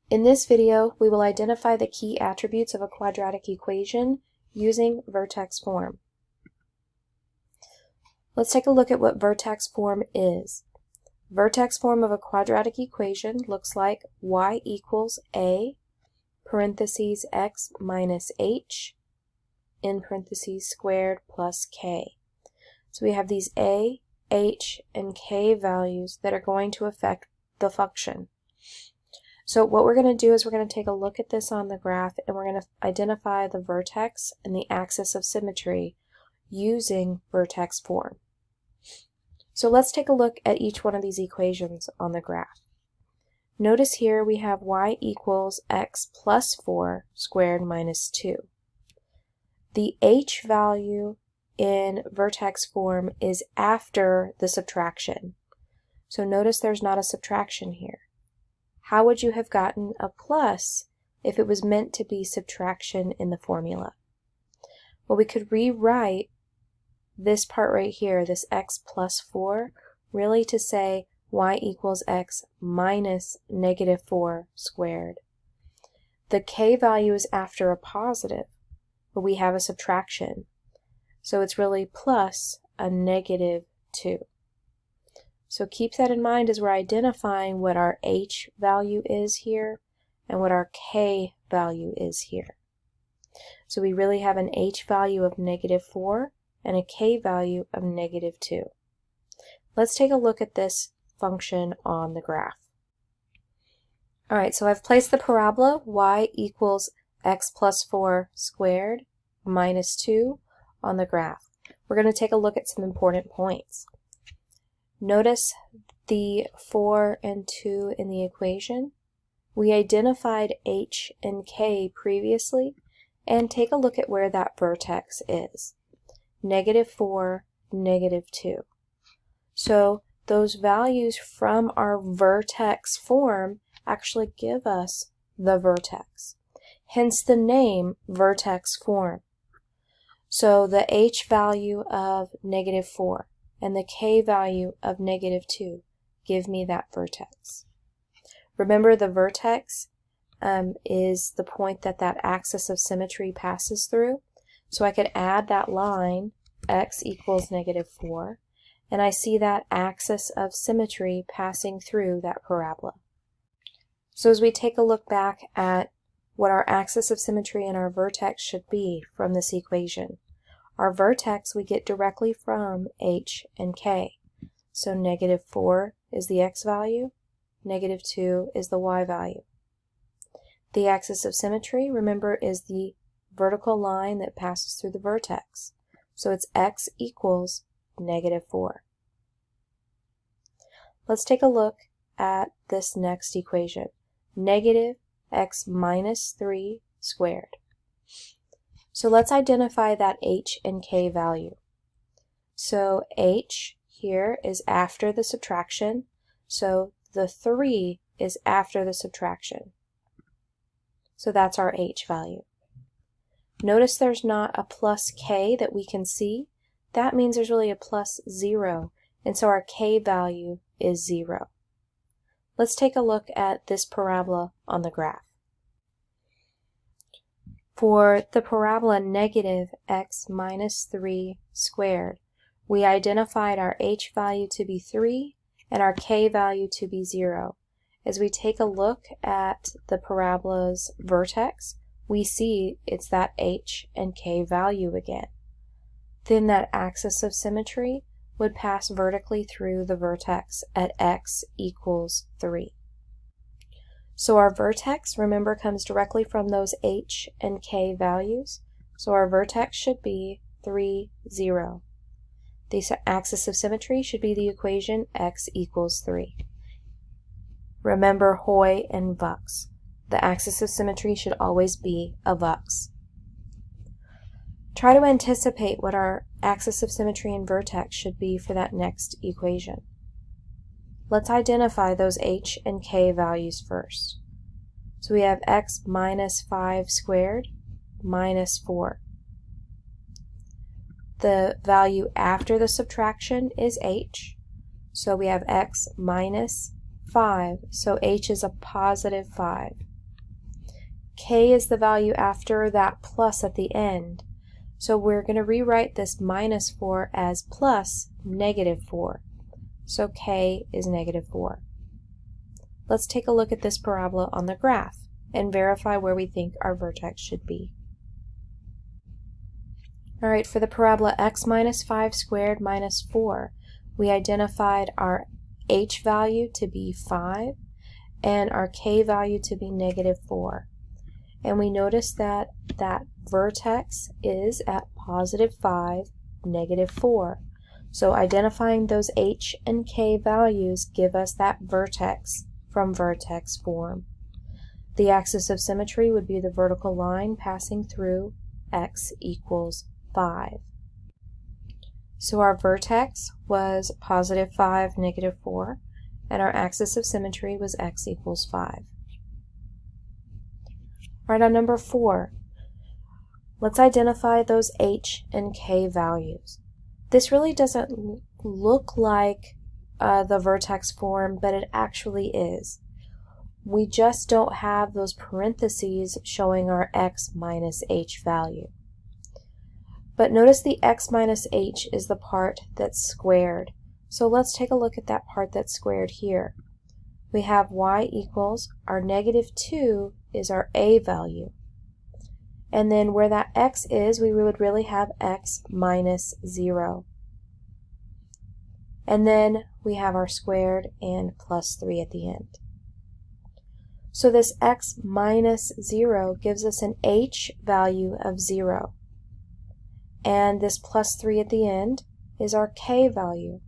In this video, we will identify the key attributes of a quadratic equation using vertex form. Let's take a look at what vertex form is. Vertex form of a quadratic equation looks like y equals a, parentheses x minus h, in parentheses squared plus k. So we have these a, h, and k values that are going to affect the function. So what we're going to do is we're going to take a look at this on the graph and we're going to identify the vertex and the axis of symmetry using vertex form. So let's take a look at each one of these equations on the graph. Notice here we have y equals x plus 4 squared minus 2. The h value in vertex form is after the subtraction. So notice there's not a subtraction here. How would you have gotten a plus if it was meant to be subtraction in the formula? Well, we could rewrite this part right here, this x plus 4, really to say y equals x minus negative 4 squared. The k value is after a positive, but we have a subtraction. So it's really plus a negative 2. So keep that in mind as we're identifying what our h value is here and what our k value is here. So we really have an h value of negative 4 and a k value of negative 2. Let's take a look at this function on the graph. Alright, so I've placed the parabola y equals x plus 4 squared minus 2 on the graph. We're going to take a look at some important points. Notice the 4 and 2 in the equation. We identified h and k previously, and take a look at where that vertex is. Negative 4, negative 2. So those values from our vertex form actually give us the vertex. Hence the name vertex form. So the h value of negative 4 and the k value of negative 2 give me that vertex. Remember, the vertex is the point that that axis of symmetry passes through. So I could add that line, x equals negative 4, and I see that axis of symmetry passing through that parabola. So as we take a look back at what our axis of symmetry and our vertex should be from this equation, our vertex we get directly from h and k. So negative 4 is the x value, negative 2 is the y value. The axis of symmetry, remember, is the vertical line that passes through the vertex. So it's x equals negative 4. Let's take a look at this next equation. Negative x minus 3 squared. So let's identify that h and k value. So h here is after the subtraction, so the 3 is after the subtraction. So that's our h value. Notice there's not a plus k that we can see. That means there's really a plus 0, and so our k value is 0. Let's take a look at this parabola on the graph. For the parabola negative x minus 3 squared, we identified our h value to be 3 and our k value to be 0. As we take a look at the parabola's vertex, we see it's that h and k value again. Then that axis of symmetry would pass vertically through the vertex at x equals 3. So our vertex, remember, comes directly from those h and k values. So our vertex should be 3, 0. The axis of symmetry should be the equation x equals 3. Remember Hoy and Vux. The axis of symmetry should always be a Vux. Try to anticipate what our axis of symmetry and vertex should be for that next equation. Let's identify those h and k values first. So we have x minus 5 squared minus 4. The value after the subtraction is h. So we have x minus 5, so h is a positive 5. k is the value after that plus at the end. So we're going to rewrite this minus 4 as plus negative 4. So k is negative 4. Let's take a look at this parabola on the graph and verify where we think our vertex should be. Alright, for the parabola x minus 5 squared minus 4, we identified our h value to be 5 and our k value to be negative 4. And we notice that that vertex is at positive 5, negative 4. So identifying those h and k values give us that vertex from vertex form. The axis of symmetry would be the vertical line passing through x equals 5. So our vertex was positive 5, negative 4, and our axis of symmetry was x equals 5. Right, on number 4, let's identify those h and k values. This really doesn't look like the vertex form, but it actually is. We just don't have those parentheses showing our x minus h value. But notice the x minus h is the part that's squared. So let's take a look at that part that's squared here. We have y equals, our negative 2 is our a value. And then where that x is, we would really have x minus 0. And then we have our squared and plus 3 at the end. So this x minus 0 gives us an h value of 0. And this plus 3 at the end is our k value.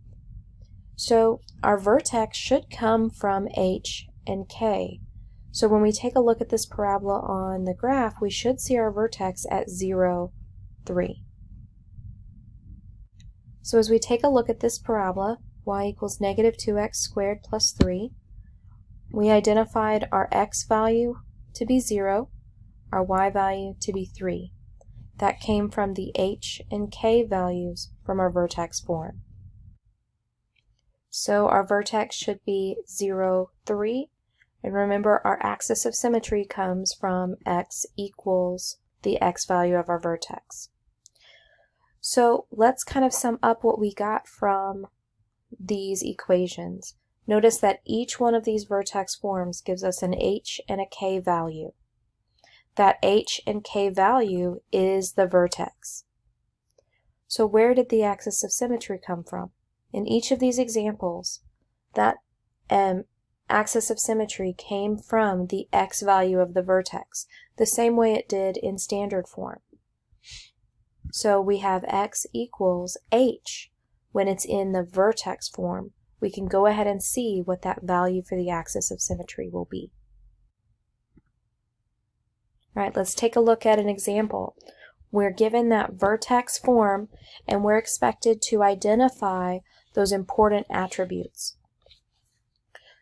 So our vertex should come from h and k. So when we take a look at this parabola on the graph, we should see our vertex at 0, 3. So as we take a look at this parabola, y equals negative 2x squared plus 3, we identified our x value to be 0, our y value to be 3. That came from the h and k values from our vertex form. So our vertex should be 0, 3. And remember, our axis of symmetry comes from x equals the x value of our vertex. So let's kind of sum up what we got from these equations. Notice that each one of these vertex forms gives us an h and a k value. That h and k value is the vertex. So where did the axis of symmetry come from? In each of these examples, that axis of symmetry came from the x value of the vertex, the same way it did in standard form. So we have x equals h. When it's in the vertex form, we can go ahead and see what that value for the axis of symmetry will be. All right, let's take a look at an example. We're given that vertex form, and we're expected to identify those important attributes.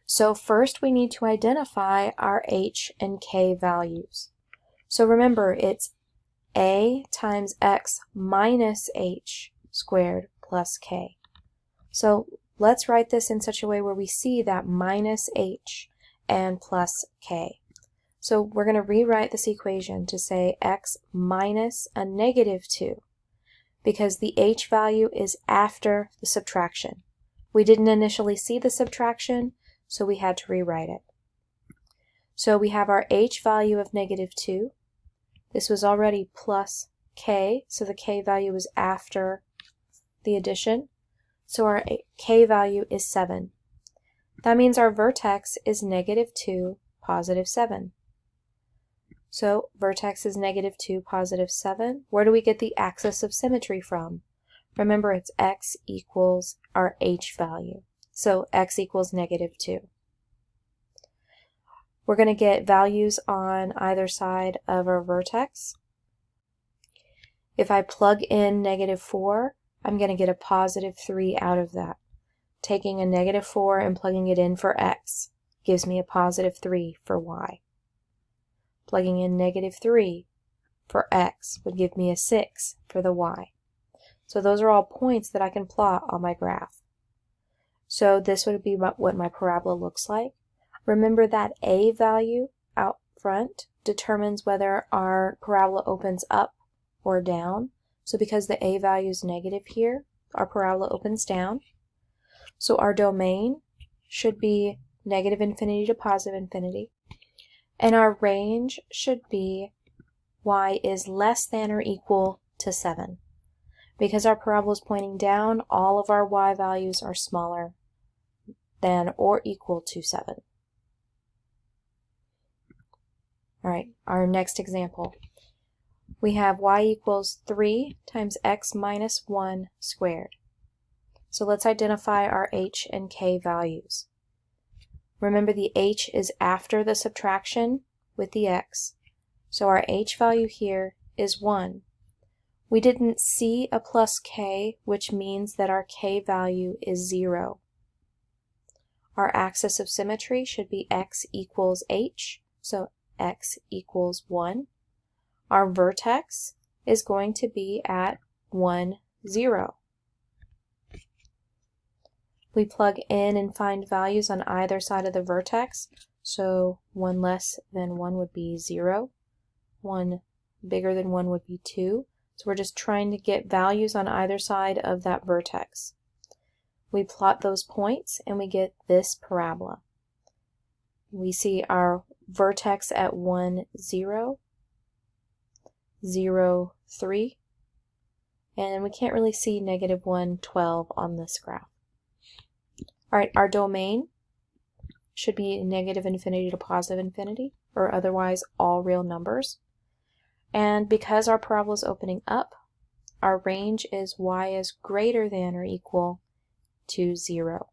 So first we need to identify our h and k values. So remember, it's a times x minus h squared plus k. So let's write this in such a way where we see that minus h and plus k. So we're going to rewrite this equation to say x minus a negative 2, because the h value is after the subtraction. We didn't initially see the subtraction, so we had to rewrite it. So we have our h value of negative 2. This was already plus k, so the k value is after the addition. So our k value is 7. That means our vertex is negative 2, positive 7. So vertex is negative 2, positive 7. Where do we get the axis of symmetry from? Remember, it's x equals our h value. So x equals negative 2. We're going to get values on either side of our vertex. If I plug in negative 4, I'm going to get a positive 3 out of that. Taking a negative 4 and plugging it in for x gives me a positive 3 for y. Plugging in negative 3 for x would give me a 6 for the y. So those are all points that I can plot on my graph. So this would be what my parabola looks like. Remember that a value out front determines whether our parabola opens up or down. So because the a value is negative here, our parabola opens down. So our domain should be negative infinity to positive infinity. And our range should be y is less than or equal to 7. Because our parabola is pointing down, all of our y values are smaller than or equal to 7. All right, our next example. We have y equals 3 times x minus 1 squared. So let's identify our h and k values. Remember, the h is after the subtraction with the x. So our h value here is 1. We didn't see a plus k, which means that our k value is 0. Our axis of symmetry should be x equals h, so x equals 1. Our vertex is going to be at 1, 0. We plug in and find values on either side of the vertex, so 1 less than 1 would be 0, 1 bigger than 1 would be 2. So we're just trying to get values on either side of that vertex. We plot those points and we get this parabola. We see our vertex at 1, 0, 0, 3, and we can't really see negative 1, 12 on this graph. All right, our domain should be negative infinity to positive infinity, or otherwise all real numbers. And because our parabola is opening up, our range is y is greater than or equal to 0.